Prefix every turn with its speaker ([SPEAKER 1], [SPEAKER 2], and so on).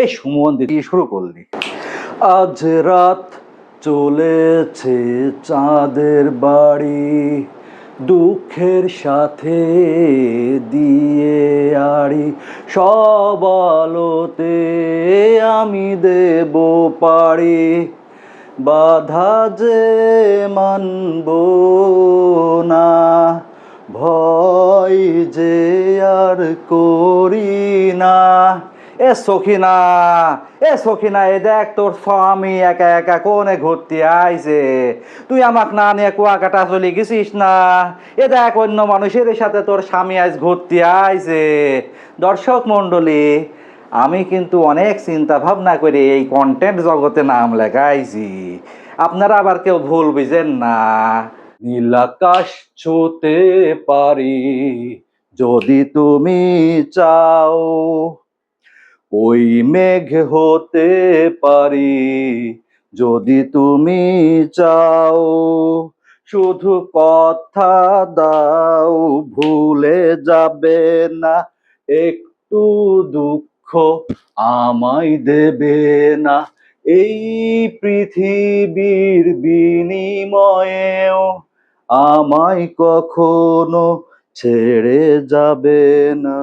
[SPEAKER 1] এই সুমন দিয়ে শুরু করলি। আজ রাত চলেছে চাঁদের বাড়ি, দুঃখের সাথে দিয়ে আড়ি, সব আলোতে আমি দেব পাড়ি, বাধা যে মানব না, ভয় যে আর করি না। এ সখিনা, এ সখিনা, এ দেখ তোর স্বামী একা একা কোনে ঘুরতে আইছে। তুই আমাক না নিয়ে কুয়াকাটা চলে গেছিস না? এ দেখ অন্য মানুষের সাথে তোর স্বামী আজ ঘুরতে আইছে। দর্শক মন্ডলী, আমি কিন্তু অনেক চিন্তা ভাবনা করে এই কন্টেন্ট জগতে নাম লেখাইছি, আপনারা আবার কেউ ভুল বুঝেন না। নীলাকাশ ছুঁতে পারি যদি তুমি চাও, ওই মেঘ হতে পারি যদি তুমি চাও, শুধু কথা দাও ভুলে যাবে না, একটু দুঃখ আমায় দেবে না, এই পৃথিবীর বিনিময়েও আমায় কখনো ছেড়ে যাবে না।